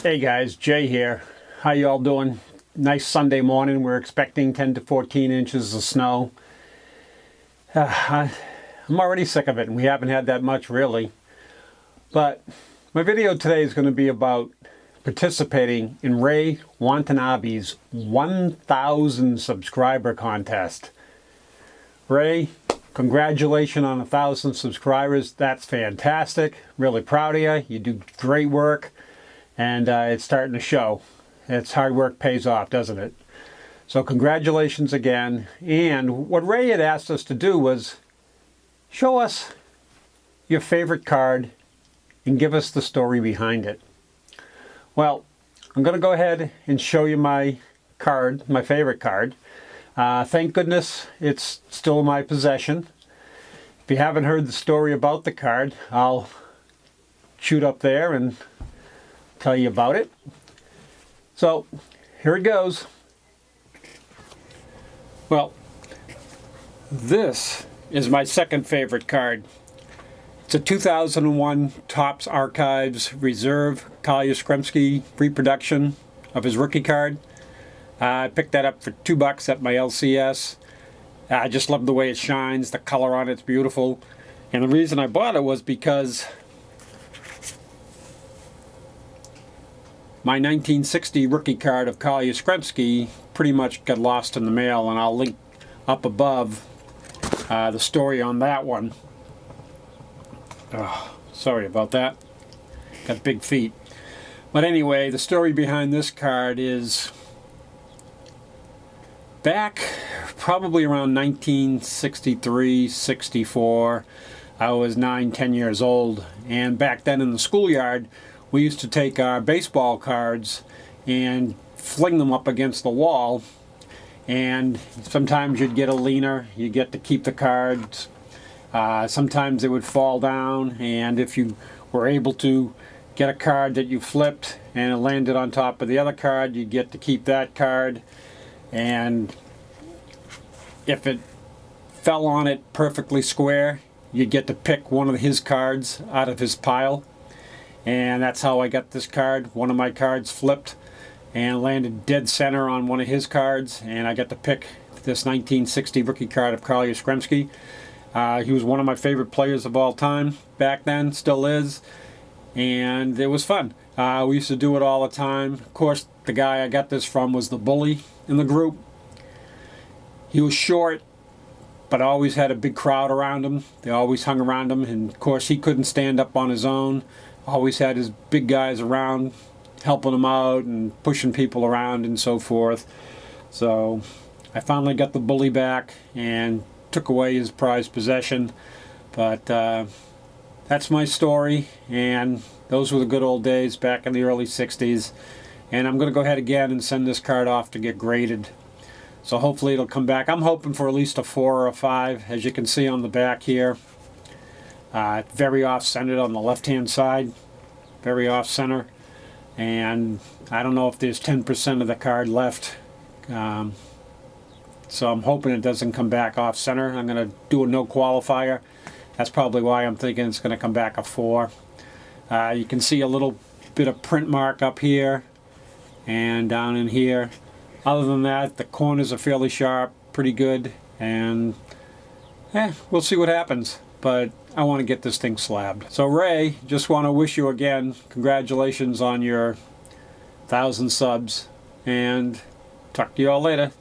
Hey guys, Jay here. How you all doing? Nice Sunday morning. We're expecting 10 to 14 inches of snow. I'm already sick of it, and we haven't had that much really. But my video today is going to be about participating in Rei Watanabe's 1,000 subscriber contest. Ray, congratulations on 1,000 subscribers. That's fantastic. Really proud of you. You do great work. And it's starting to show. It's hard work pays off, doesn't it? So congratulations again. And what Ray had asked us to do was show us your favorite card and give us the story behind it. Well, I'm going to go ahead and show you my card, my favorite card. Thank goodness it's still in my possession. If you haven't heard the story about the card, I'll shoot up there and tell you about it. So here it goes. Well, this is my second favorite card. It's a 2001 Topps Archives Reserve Kyle Yastrzemski reproduction of his rookie card. I picked that up for $2 at my LCS. I just love the way it shines, the color on it's beautiful. And the reason I bought it was because my 1960 rookie card of Kyle Yastrzemski pretty much got lost in the mail, and I'll link up above the story on that one. Oh, sorry about that. Got big feet. But anyway, the story behind this card is back probably around 1963, 64. I was 9, 10 years old, and back then in the schoolyard, we used to take our baseball cards and fling them up against the wall, and sometimes you'd get a leaner, you get to keep the cards. Sometimes they would fall down, and if you were able to get a card that you flipped and it landed on top of the other card, you'd get to keep that card. And if it fell on it perfectly square, you'd get to pick one of his cards out of his pile. And that's how I got this card. One of my cards flipped and landed dead center on one of his cards, and I got to pick this 1960 rookie card of Kyle Yastrzemski. He was one of my favorite players of all time back then, still is, and it was fun. We used to do it all the time. Of course, the guy I got this from was the bully in the group. He was short, but always had a big crowd around him. They always hung around him, and of course he couldn't stand up on his own. Always had his big guys around helping him out and pushing people around and so forth. So I finally got the bully back and took away his prized possession. But that's my story, and those were the good old days back in the early 60s. And I'm going to go ahead again and send this card off to get graded. So hopefully it'll come back. I'm hoping for at least a 4 or a 5, as you can see on the back here. Very off-centered on the left-hand side. Very off-center. And I don't know if there's 10% of the card left. So I'm hoping it doesn't come back off-center. I'm going to do a no qualifier. That's probably why I'm thinking it's going to come back a 4. You can see a little bit of print mark up here and down in here. Other than that, the corners are fairly sharp, pretty good, and we'll see what happens. But I want to get this thing slabbed. So Ray, just want to wish you again congratulations on your 1,000 subs, and talk to you all later.